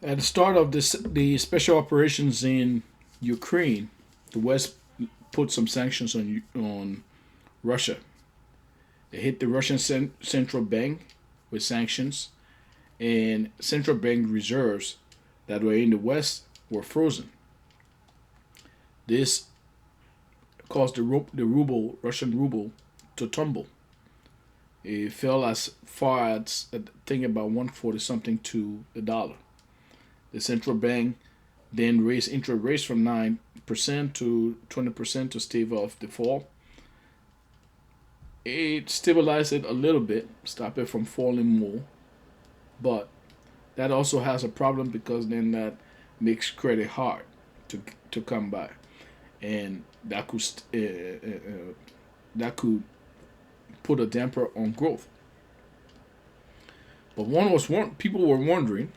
At the start of the special operations in Ukraine, the West put some sanctions on Russia. They hit the Russian central bank with sanctions, and central bank reserves that were in the West were frozen. This caused the ruble, Russian ruble, to tumble. It fell as far as I think about 140 something to the dollar. The central bank then raised interest rates from 9% to 20% to stave off the fall. It stabilized it a little bit, stop it from falling more, but that also has a problem because then that makes credit hard to come by, and that could put a damper on growth. But people were wondering,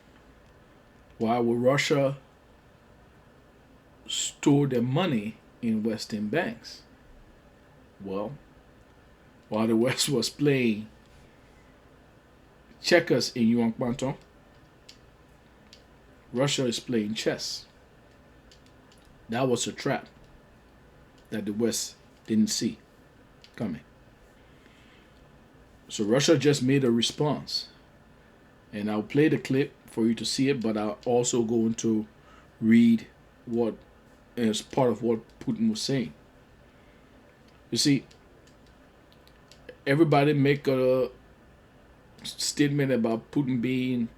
why would Russia store their money in Western banks? Well, while the West was playing checkers in Yuan Kwanton, Russia is playing chess. That was a trap that the West didn't see coming. So Russia just made a response. And I'll play the clip for you to see it, but I'll also going to read what is part of what Putin was saying. You see, everybody make a statement about Putin being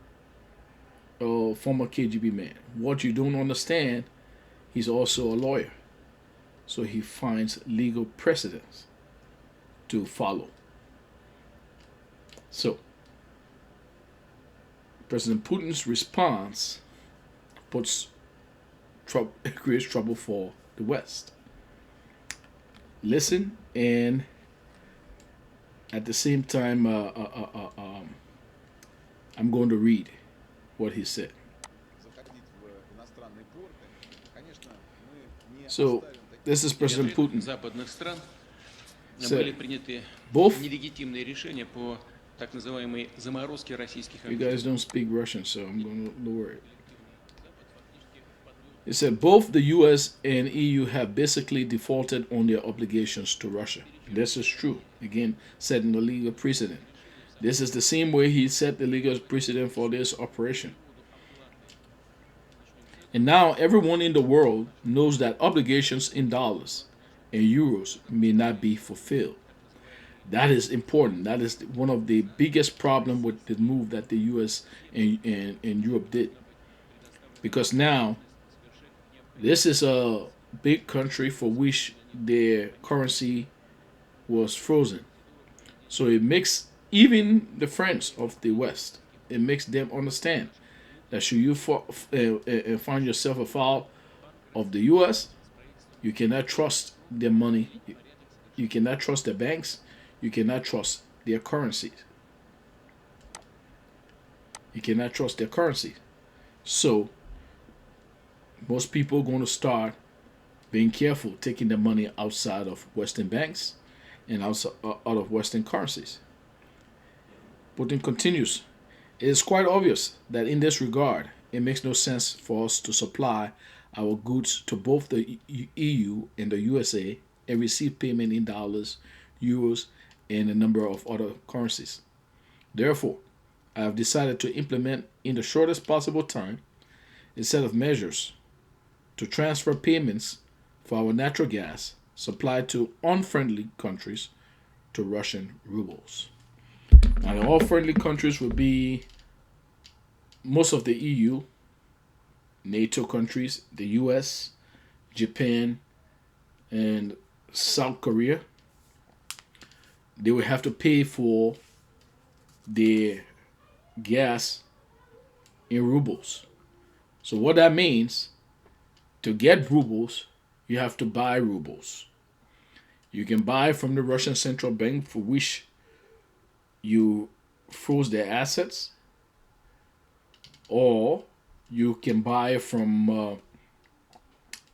a former KGB man. What you don't understand, he's also a lawyer. So he finds legal precedents to follow. So, President Putin's response puts creates trouble for the West. Listen, and at the same time, I'm going to read what he said. So, this is President Putin. Said, both. You guys don't speak Russian, so I'm going to lower it. It said both the US and EU have basically defaulted on their obligations to Russia. This is true. Again, setting the legal precedent. This is the same way he set the legal precedent for this operation. And now everyone in the world knows that obligations in dollars and euros may not be fulfilled. That is important. That is one of the biggest problems with the move that the US and Europe did. Because now, this is a big country for which their currency was frozen. So it makes even the friends of the West, it makes them understand that should you find yourself a foul of the US, you cannot trust their money. You cannot trust the banks. You cannot trust their currencies. You cannot trust their currencies. So most people are going to start being careful taking their money outside of Western banks and out of Western currencies. Putin continues. It is quite obvious that in this regard, it makes no sense for us to supply our goods to both the EU and the USA and receive payment in dollars, euros, and a number of other currencies. Therefore, I have decided to implement in the shortest possible time a set of measures to transfer payments for our natural gas supplied to unfriendly countries to Russian rubles. Now, the all-friendly countries will be most of the EU, NATO countries, the US, Japan, and South Korea. They will have to pay for their gas in rubles. So what that means, to get rubles, you have to buy rubles. You can buy from the Russian central bank for which you froze their assets, or you can buy from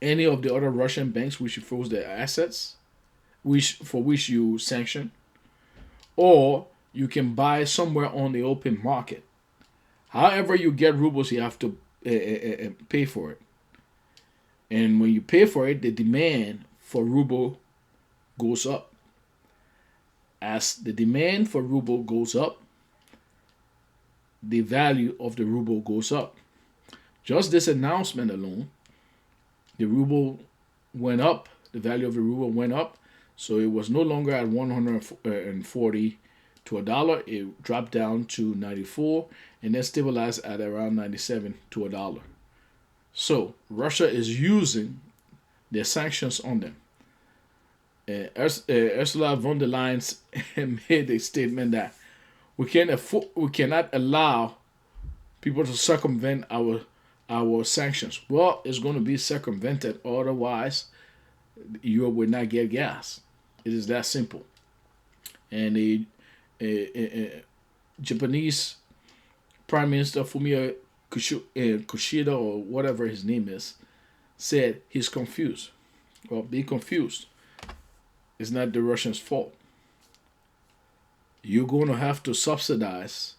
any of the other Russian banks which you froze their assets, for which you sanction, or you can buy somewhere on the open market. However you get rubles, you have to pay for it. And when you pay for it, the demand for ruble goes up. As the demand for ruble goes up, the value of the ruble goes up. Just this announcement alone, the ruble went up, the value of the ruble went up. So it was no longer at 140 to a dollar. It dropped down to 94 and then stabilized at around 97 to a dollar. So Russia is using their sanctions on them. Ursula von der Leyen made a statement that we cannot allow people to circumvent our sanctions. Well, it's going to be circumvented, otherwise Europe will not get gas. It is that simple. And a Japanese Prime Minister Fumio Kishida, or whatever his name is, said he's confused. Well, be confused. It's not the Russians' fault. You're going to have to subsidize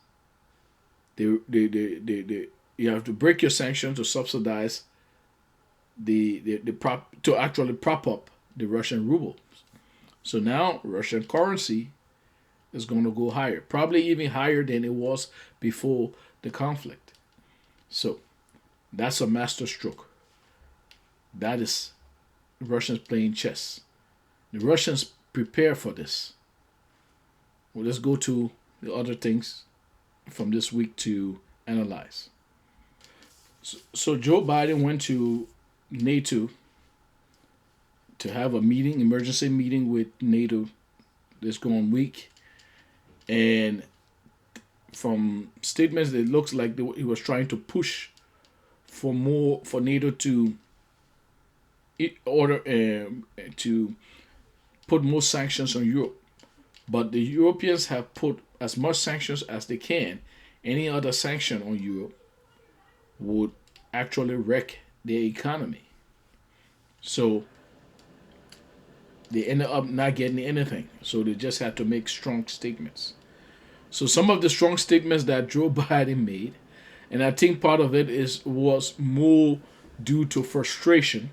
you have to break your sanctions to subsidize to actually prop up the Russian ruble. So now Russian currency is going to go higher, probably even higher than it was before the conflict. So that's a master stroke. That is Russians playing chess. The Russians prepare for this. Well, let's go to the other things from this week to analyze. So Joe Biden went to NATO to have a meeting, emergency meeting with NATO this going week. And from statements, it looks like he was trying to push for NATO to to put more sanctions on Europe. But the Europeans have put as much sanctions as they can. Any other sanction on Europe would actually wreck their economy. So they ended up not getting anything. So they just had to make strong statements. So some of the strong statements that Joe Biden made, and I think part of it was more due to frustration,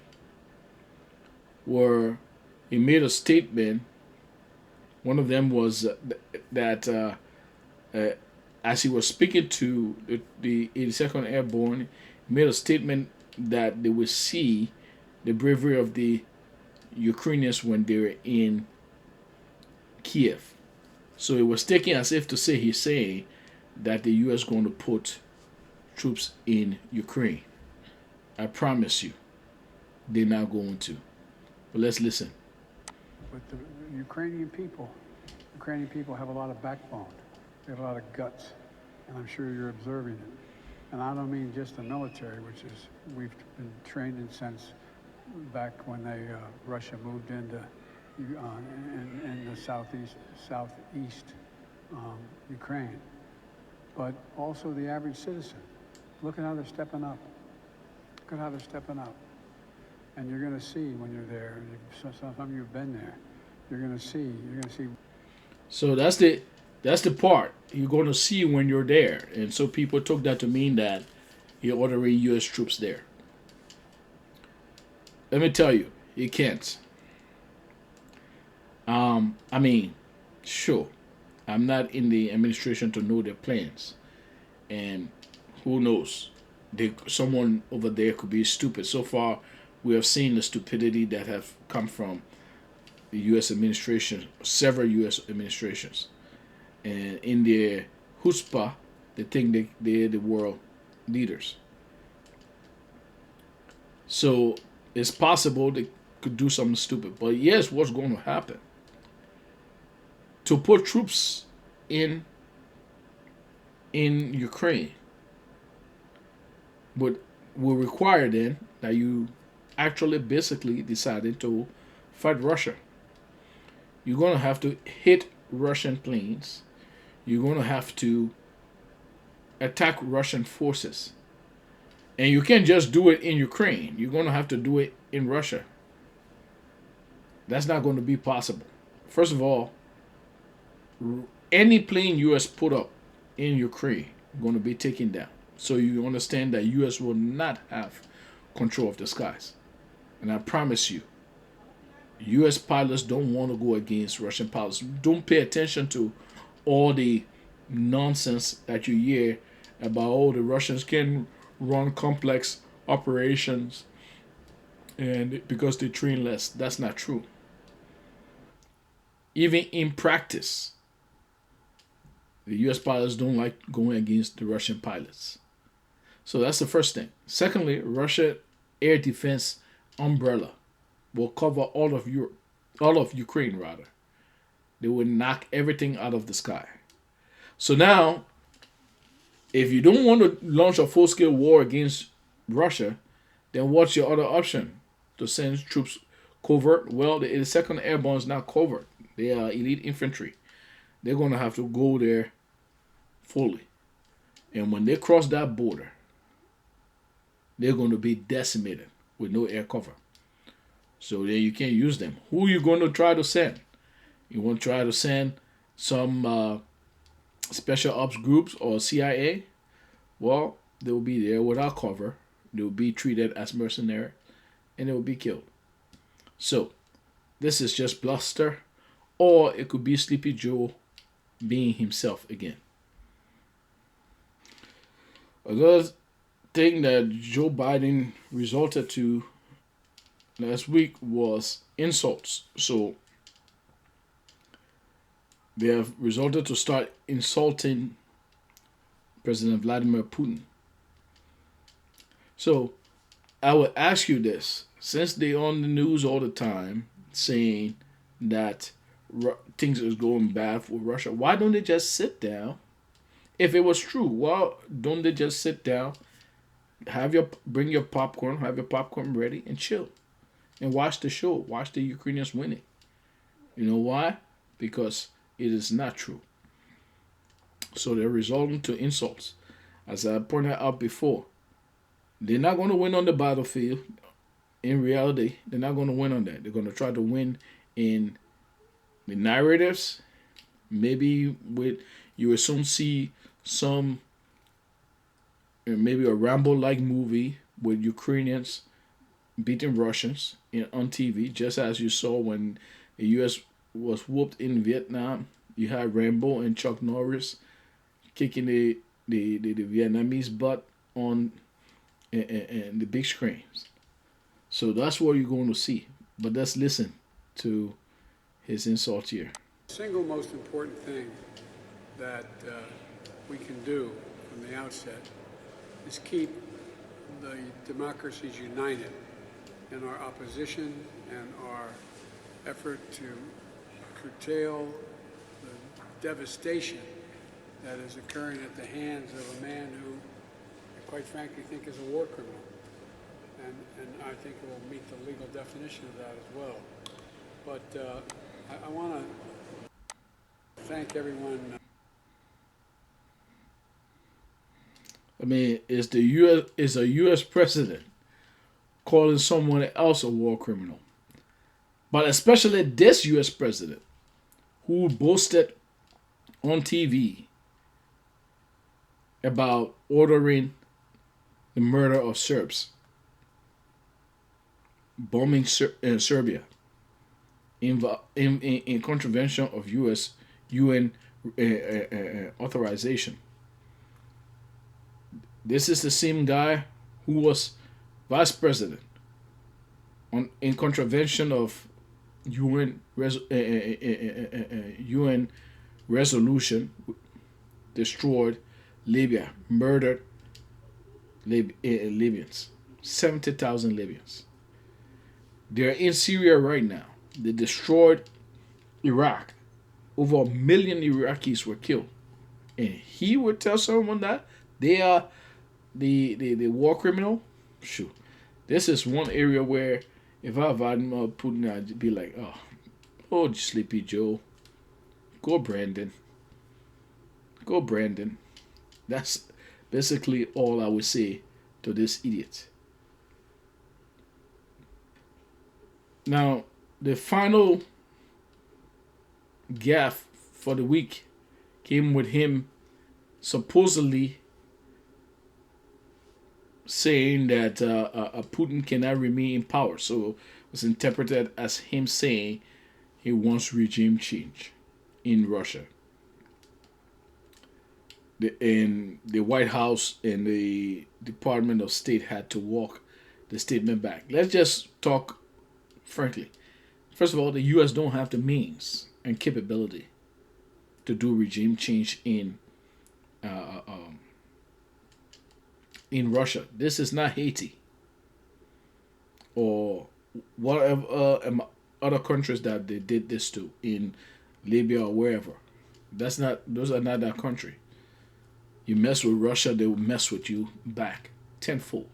where he made a statement. One of them was that as he was speaking to the 82nd Airborne, he made a statement that they would see the bravery of the Ukrainians when they were in Kiev. So it was taken as if to say he's saying that the U.S. going to put troops in Ukraine. I promise you, they're not going to. But let's listen. With the Ukrainian people have a lot of backbone. They have a lot of guts, and I'm sure you're observing it. And I don't mean just the military, which is we've been trained in since back when Russia moved into in the southeast Ukraine, but also the average citizen. Look at how they're stepping up. Look at how they're stepping up. And you're going to see when you're there. Some of you have been there. You're going to see. So that's the part you're going to see when you're there. And so people took that to mean that you're ordering U.S. troops there. Let me tell you, you can't. I mean, sure, I'm not in the administration to know their plans, and who knows? Someone over there could be stupid. So far, we have seen the stupidity that have come from the U.S. administration, several U.S. administrations, and in their chutzpah, they think they're the world leaders. So it's possible they could do something stupid. But yes, what's going to happen? To put troops in Ukraine will require then that you actually basically decided to fight Russia. You're going to have to hit Russian planes. You're going to have to attack Russian forces. And you can't just do it in Ukraine. You're going to have to do it in Russia. That's not going to be possible. First of all, any plane U.S. put up in Ukraine is going to be taken down. So you understand that U.S. will not have control of the skies. And I promise you, U.S. pilots don't want to go against Russian pilots. Don't pay attention to all the nonsense that you hear about, oh, the Russians can run complex operations and because they train less. That's not true. Even in practice, the U.S. pilots don't like going against the Russian pilots. So that's the first thing. Secondly, Russia air defense umbrella will cover all of Europe, all of Ukraine rather. They will knock everything out of the sky. So now, if you don't want to launch a full-scale war against Russia, then what's your other option? To send troops covert? Well, the 82nd Airborne is not covert. They are elite infantry. They're going to have to go there fully. And when they cross that border, they're going to be decimated with no air cover. So then you can't use them. Who are you going to try to send? You want to try to send some special ops groups or CIA? Well, they will be there without cover. They will be treated as mercenaries and they will be killed. So, this is just bluster, or it could be Sleepy Joe being himself again. Another thing that Joe Biden resorted to last week was insults. So, they have resorted to start insulting President Vladimir Putin. So, I would ask you this, since they're on the news all the time saying that things is going bad for Russia, why don't they just sit down? If it was true, well, don't they just sit down, bring your popcorn, have your popcorn ready, and chill, and watch the show, watch the Ukrainians winning? You know why? Because it is not true. So they're resorting to insults. As I pointed out before, they're not going to win on the battlefield. In reality, they're not going to win on that. They're going to try to win in the narratives. Maybe you will soon see some, maybe a Rambo-like movie with Ukrainians beating Russians on TV, just as you saw when the U.S. was whooped in Vietnam. You had Rambo and Chuck Norris kicking the Vietnamese butt on and the big screens. So that's what you're going to see. But let's listen to his insult here. The single most important thing that we can do from the outset is keep the democracies united in our opposition and our effort to curtail the devastation that is occurring at the hands of a man who, quite frankly, think is a war criminal. And I think it will meet the legal definition of that as well. But I want to thank everyone. I mean, is a U.S. president calling someone else a war criminal? But especially this U.S. president who boasted on TV about ordering the murder of Serbs, bombing Serbia, in contravention of UN authorization. This is the same guy who was vice president in contravention of UN resolution, destroyed Libya, murdered Libyans, 70,000 Libyans. They're in Syria right now. They destroyed Iraq. Over 1 million Iraqis were killed. And he would tell someone that they are the war criminal? Shoot. This is one area where if I Vladimir Putin, I'd be like, oh, Sleepy Joe. Go Brandon. Go Brandon. That's basically all I would say to this idiot. Now, the final gaffe for the week came with him supposedly saying that Putin cannot remain in power. So it was interpreted as him saying he wants regime change in Russia. And the White House and the Department of State had to walk the statement back. Let's just talk frankly. First of all, the U.S. don't have the means and capability to do regime change uh, um, in Russia. This is not Haiti or whatever other countries that they did this to in Libya or wherever. That's not; those are not that country. You mess with Russia, they will mess with you back tenfold.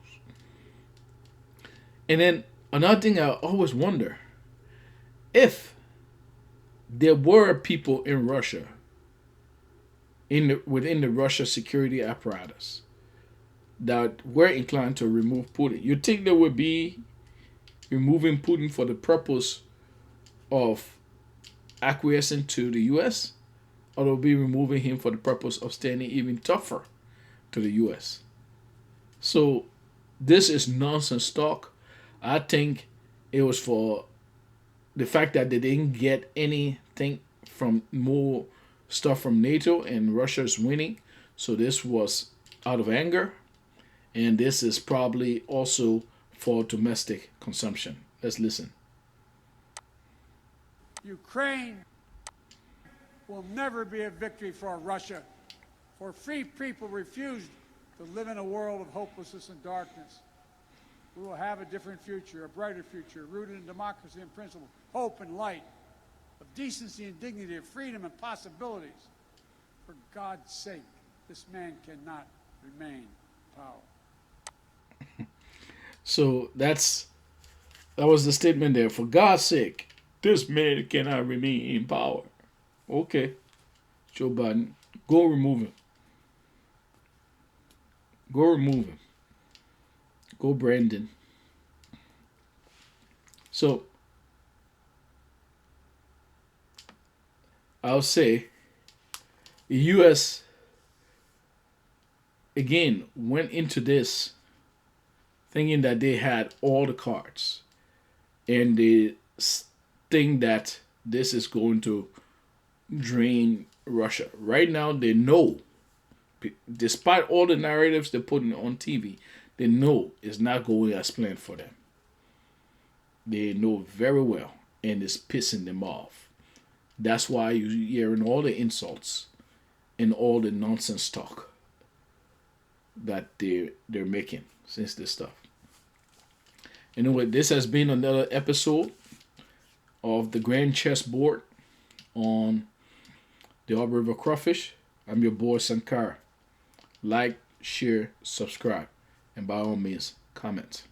And then another thing I always wonder, if there were people in Russia, within the Russia security apparatus, that were inclined to remove Putin, you think they would be removing Putin for the purpose of acquiescing to the U.S., or they'll be removing him for the purpose of standing even tougher to the U.S.? So this is nonsense talk. I think it was for the fact that they didn't get anything from more stuff from NATO and Russia's winning. So this was out of anger. And this is probably also for domestic consumption. Let's listen. Ukraine will never be a victory for Russia, for free people refused to live in a world of hopelessness and darkness. We will have a different future, a brighter future, rooted in democracy and principle, hope and light, of decency and dignity, of freedom and possibilities. For God's sake, this man cannot remain in power. So that was the statement there. For God's sake, this man cannot remain in power. Okay, Joe Biden, go remove him. Go remove him. Go Brandon. So I'll say the U.S. again went into this thinking that they had all the cards, and they think that this is going to drain Russia. Right now, they know, despite all the narratives they're putting on TV, they know it's not going as planned for them. They know very well, and it's pissing them off. That's why you're hearing all the insults and all the nonsense talk that they're making since this stuff. Anyway, this has been another episode of the Grand Chessboard on the Upper River Crawfish. I'm your boy Sankara. Like, share, subscribe, and by all means, comment.